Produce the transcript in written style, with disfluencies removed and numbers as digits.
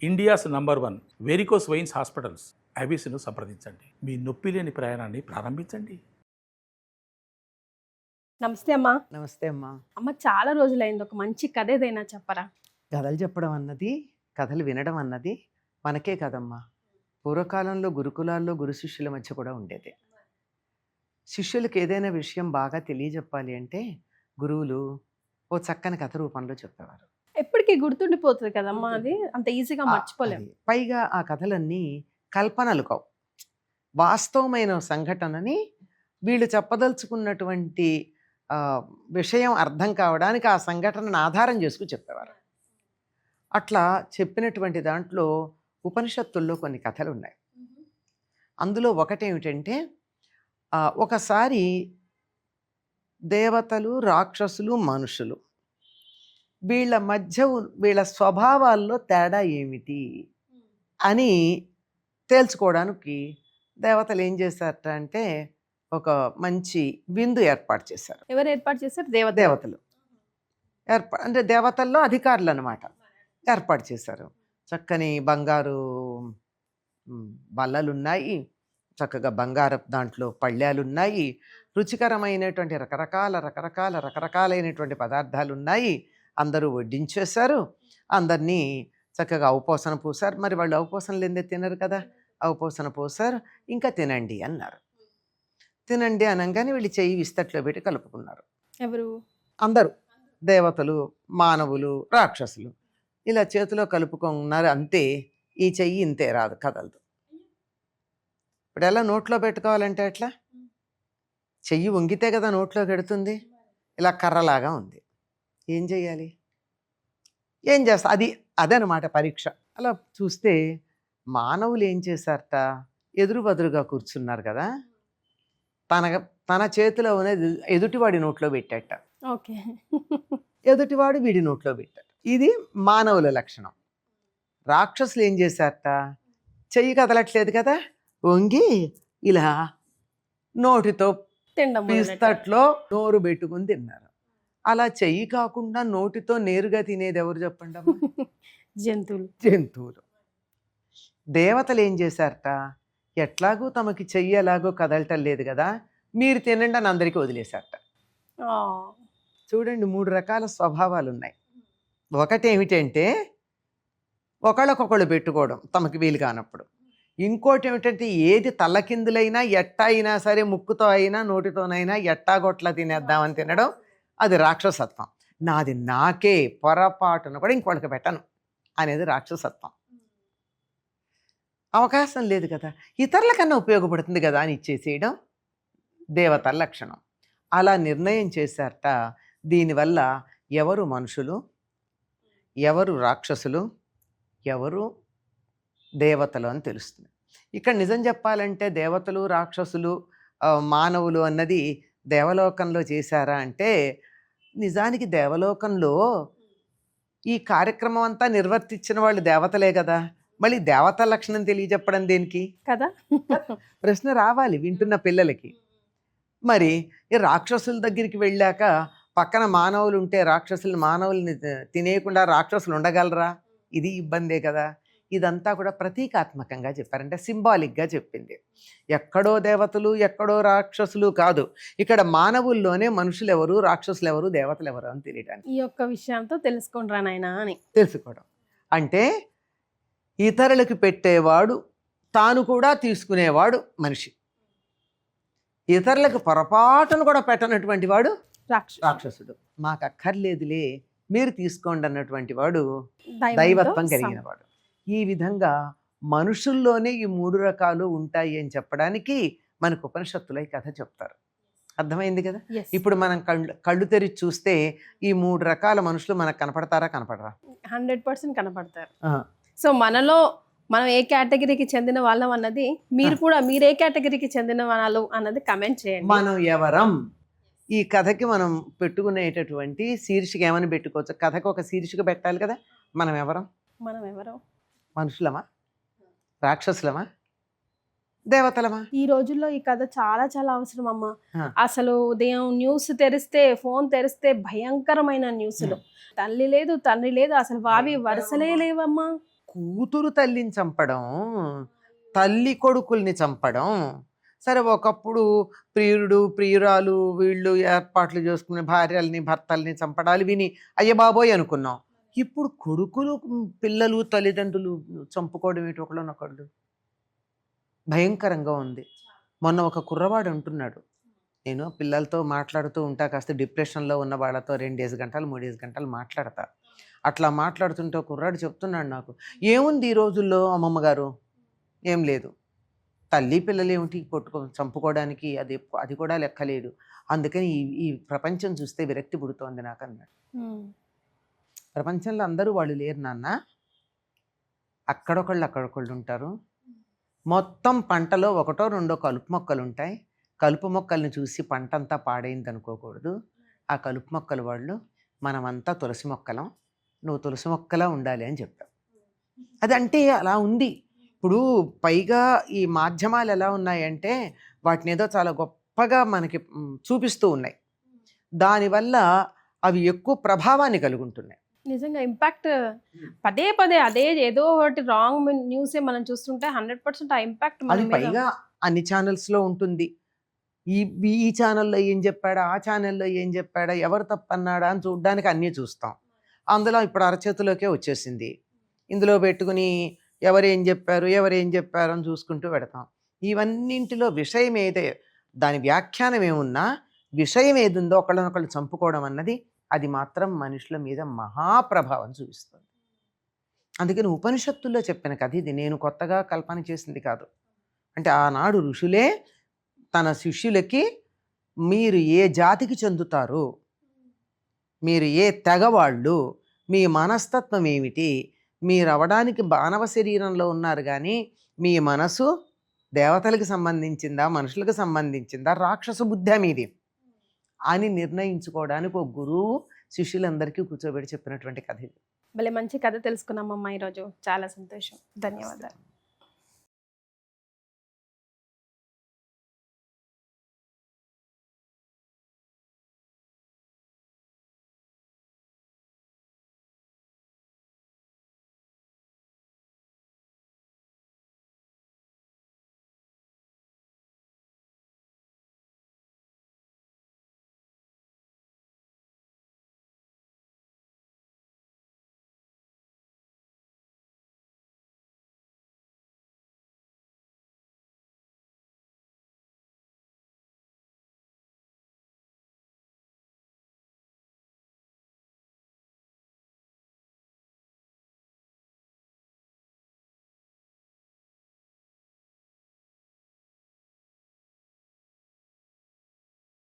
India's number 1 varicose veins hospitals ఐబీసీను సంప్రదించండి. మీ నొప్పి లేని ప్రయాణాన్ని ప్రారంభించండి. నమస్తే అమ్మా. నమస్తే అమ్మా. అమ్మ చాలా రోజులైంది, ఒక మంచి కథ ఏదైనా చెప్పరా? కథలు చెప్పడం అన్నది, కథలు వినడం అన్నది మనకే కదమ్మా, పూర్వకాలంలో గురుకులాల్లో గురు శిష్యుల మధ్య కూడా ఉండేది. శిష్యులకు ఏదైనా విషయం బాగా తెలియజెప్పాలి అంటే గురువులు ఓ చక్కని కథ రూపంలో చెప్పేవారు. ఎప్పటికీ గుర్తుండిపోతుంది కదమ్మా, అది అంత ఈజీగా మర్చిపోలేము. పైగా ఆ కథలన్నీ కల్పనలు కావు, వాస్తవమైన సంఘటనని వీళ్ళు చెప్పదలుచుకున్నటువంటి విషయం అర్థం కావడానికి ఆ సంఘటనను ఆధారం చేసుకుని చెప్పేవారు. అట్లా చెప్పినటువంటి దాంట్లో ఉపనిషత్తుల్లో కొన్ని కథలు ఉన్నాయి. అందులో ఒకటేమిటంటే, ఒకసారి దేవతలు, రాక్షసులు, మనుషులు వీళ్ళ మధ్య వీళ్ళ స్వభావాల్లో తేడా ఏమిటి అని తేల్చుకోవడానికి దేవతలు ఏం చేశారట అంటే ఒక మంచి విందు ఏర్పాటు చేశారు. ఎవరు ఏర్పాటు చేశారు? దేవతలు అంటే దేవతల్లో అధికారులు అన్నమాట ఏర్పాటు చేశారు. చక్కని బంగారు బల్లలున్నాయి, చక్కగా బంగారు దాంట్లో పళ్ళాలున్నాయి, రుచికరమైనటువంటి రకరకాలైనటువంటి పదార్థాలు ఉన్నాయి. అందరూ వడ్డించేశారు, అందరినీ చక్కగా ఔపోసన పూసారు. మరి వాళ్ళు ఔపోసన లేదే తినరు కదా, ఔపోసన పోసారు. ఇంకా తినండి అన్నారు. తినండి అనగానే వీళ్ళు చెయ్యి విస్తట్లో పెట్టి కలుపుకున్నారు. ఎవరు? అందరూ, దేవతలు, మానవులు, రాక్షసులు ఇలా చేతిలో కలుపుకున్నారు. అంతే, ఈ చెయ్యి ఇంతే రాదు, కదలదు. ఇప్పుడు ఎలా నోట్లో పెట్టుకోవాలంటే ఎట్లా? చెయ్యి వంగితే కదా నోట్లో పెడుతుంది. ఇలా కర్రలాగా ఉంది. ఏం చెయ్యాలి? ఏం చేస్తా? అదనమాట పరీక్ష. అలా చూస్తే మానవులు ఏం చేశారట, ఎదురు బదురుగా కూర్చున్నారు కదా, తన చేతిలో ఉన్నది ఎదుటివాడి నోట్లో పెట్టాట. ఓకే. ఎదుటివాడు వీడి నోట్లో పెట్టాడు. ఇది మానవుల లక్షణం. రాక్షసులు ఏం చేశారట, చెయ్యి కదలట్లేదు కదా, వంగి ఇలా నోటితో పిస్తట్లో నోరు పెట్టుకుని తిన్నారు. అలా చెయ్యి కాకుండా నోటితో నేరుగా తినేది ఎవరు చెప్పండి అమ్మా? జంతువులు. దేవతలు ఏం చేశారట, ఎట్లాగూ తమకి చెయ్యి ఎలాగో కదలటం లేదు కదా, మీరు తినండి అని అందరికీ వదిలేశారట. చూడండి, 3 రకాల స్వభావాలు ఉన్నాయి. ఒకటేమిటంటే ఒకళ్ళకొకళ్ళు పెట్టుకోవడం తమకి వీలు కానప్పుడు. ఇంకోటి ఏమిటంటే ఏది తల్లకిందులైనా ఎట్టా అయినా సరే, ముక్కుతో అయినా నోటితోనైనా ఎట్టాగొట్లా తినేద్దామని తినడం, అది రాక్షసత్వం. నాది నాకే, పొరపాటును కూడా ఇంకోటికి పెట్టను అనేది రాక్షసత్వం. అవకాశం లేదు కదా, ఇతరుల కన్నా ఉపయోగపడుతుంది కదా అని ఇచ్చేసేయడం దేవతల లక్షణం. అలా నిర్ణయం చేశారట. దీనివల్ల ఎవరు మనుషులు, ఎవరు రాక్షసులు, ఎవరు దేవతలు అని తెలుస్తుంది. ఇక్కడ నిజం చెప్పాలంటే దేవతలు, రాక్షసులు, మానవులు అన్నది దేవలోకంలో చేశారా అంటే, నిజానికి దేవలోకంలో ఈ కార్యక్రమం అంతా నిర్వర్తించిన వాళ్ళు దేవతలే కదా. మళ్ళీ దేవత లక్షణం తెలియజెప్పడం దేనికి కదా ప్రశ్న రావాలి వింటున్న పిల్లలకి. మరి ఈ రాక్షసుల దగ్గరికి వెళ్ళాక పక్కన మానవులు ఉంటే మానవుల్ని తినేయకుండా రాక్షసులు ఉండగలరా? ఇది ఇబ్బందే కదా. ఇదంతా కూడా ప్రతీకాత్మకంగా చెప్పారంటే సింబాలిక్గా చెప్పింది. ఎక్కడో దేవతలు, ఎక్కడో రాక్షసులు కాదు, ఇక్కడ మానవుల్లోనే మనుషులు ఎవరు, రాక్షసులు ఎవరు, దేవతలు ఎవరు అని తెలియడానికి ఈ యొక్క విషయంతో తెలుసుకుంటారా నాయనా అని తెలుసుకోవడం. అంటే ఇతరులకు పెట్టేవాడు, తాను కూడా తీసుకునేవాడు మనిషి. ఇతరులకు పొరపాటును కూడా పెట్టనటువంటి వాడు రాక్షసుడు. మాకు అక్కర్లేదులే, మీరు తీసుకోండి అన్నటువంటి వాడు దైవత్వం కలిగిన వాడు. ఈ విధంగా మనుషుల్లోనే ఈ 3 రకాలు ఉంటాయి అని చెప్పడానికి మనకు ఉపనిషత్తులో ఈ కథ చెప్తారు. అర్థమైంది కదా. ఇప్పుడు మనం కళ్ళు తెరిచి చూస్తే ఈ 3 రకాల మనుషులు మనకు కనపడతారా? కనపడరా? 100% కనపడతారు. సో మనం ఏ కేటగిరీకి చెందిన వాళ్ళం అన్నది, మీరు ఏ కేటగిరీకి చెందిన వాళ్ళు అన్నది కమెంట్ చేయండి. మనం ఎవరం, ఈ కథకి మనం పెట్టుకునేటటువంటి శీర్షిక ఏమని పెట్టుకోవచ్చు? కథకి ఒక శీర్షిక పెట్టాలి కదా. మనం ఎవరం? మనుషులమా, రాక్షసులమా, దేవతలమా? ఈ రోజుల్లో ఈ కథ చాలా చాలా అవసరం అమ్మా. అసలు ఉదయం న్యూస్ తెరిస్తే, ఫోన్ తెరిస్తే భయంకరమైన న్యూస్లు. తల్లి లేదు, తండ్రి లేదు, అసలు వావి వరుసలే లేవమ్మా. కూతురు తల్లిని చంపడం, తల్లి కొడుకుల్ని చంపడం. సరే ఒకప్పుడు ప్రియుడు ప్రియురాలు వీళ్ళు ఏర్పాట్లు చేసుకునే భార్యల్ని భర్తల్ని చంపడాలు విని అయ్య బాబోయ్ అనుకున్నాం. ఇప్పుడు కొడుకులు పిల్లలు తల్లిదండ్రులు చంపుకోవడం ఏంటి ఒకళ్ళనొకళ్ళు? భయంకరంగా ఉంది. మొన్న ఒక కుర్రవాడు అంటున్నాడు, నేను పిల్లలతో మాట్లాడుతూ ఉంటా, కాస్త డిప్రెషన్లో ఉన్న వాళ్ళతో 2 గంటలు 3 గంటలు మాట్లాడతా. అట్లా మాట్లాడుతుంటే ఒక కుర్రాడు చెప్తున్నాడు నాకు, ఏముంది ఈ రోజుల్లో అమ్మమ్మ గారు, ఏం లేదు, తల్లి పిల్లలు ఏమిటి చంపుకోవడానికి, అది కూడా లెక్కలేదు, అందుకని ఈ ప్రపంచం చూస్తే విరక్తి పుడుతోంది నాకు అన్నాడు. ప్రపంచంలో అందరూ వాళ్ళు లేరు నాన్న, అక్కడొకళ్ళు ఉంటారు. మొత్తం పంటలో 1-2 కలుపు మొక్కలు ఉంటాయి. కలుపు మొక్కల్ని చూసి పంట అంతా పాడైంది అనుకోకూడదు. ఆ కలుపు మొక్కలు వాళ్ళు మనమంతా తులసి మొక్కలం, నువ్వు తులసి మొక్కలా ఉండాలి అని చెప్పావు. అదంటే అలా ఉంది. ఇప్పుడు పైగా ఈ మాధ్యమాలు ఎలా ఉన్నాయంటే వాటిని ఏదో చాలా గొప్పగా మనకి చూపిస్తూ ఉన్నాయి. దానివల్ల అవి ఎక్కువ ప్రభావాన్ని కలుగుంటున్నాయి. నిజంగా ఇంపాక్ట్ పదే అదే ఏదో ఒకటి రాంగ్ న్యూసే మనం చూస్తుంటే 100% ఆ ఇంపాక్ట్ అది పైగా అన్ని ఛానల్స్లో ఉంటుంది. ఈ ఛానల్లో ఏం చెప్పాడా, ఆ ఛానల్లో ఏం చెప్పాడా, ఎవరు తప్పన్నాడా అని చూడడానికి అన్నీ చూస్తాం. అందులో ఇప్పుడు అరచేతిలోకే వచ్చేసింది. ఇందులో పెట్టుకుని ఎవరేం చెప్పారు అని చూసుకుంటూ పెడతాం. ఇవన్నింటిలో విషయం ఏదే, దాని వ్యాఖ్యానం ఏమున్నా విషయం ఏదుందో ఒకళ్ళనొకళ్ళు చంపుకోవడం అన్నది అది మాత్రం మనుషుల మీద మహాప్రభావం చూపిస్తుంది. అందుకని ఉపనిషత్తుల్లో చెప్పిన కథ ఇది, నేను కొత్తగా కల్పన చేసింది కాదు. అంటే ఆనాడు ఋషులే తన శిష్యులకి మీరు ఏ జాతికి చెందుతారు, మీరు ఏ తెగవాళ్ళు, మీ మనస్తత్వం ఏమిటి, మీరు అవడానికి మానవ శరీరంలో ఉన్నారు కానీ మీ మనసు దేవతలకు సంబంధించిందా, మనుషులకు సంబంధించిందా, రాక్షస బుద్ధి మీది అని నిర్ణయించుకోవడానికి ఒక గురువు శిష్యులందరికీ కూర్చోబెట్టి చెప్పినటువంటి కథ ఇది. భలే మంచి కథ తెలుసుకున్నామమ్మా ఈరోజు. చాలా సంతోషం. ధన్యవాదాలు.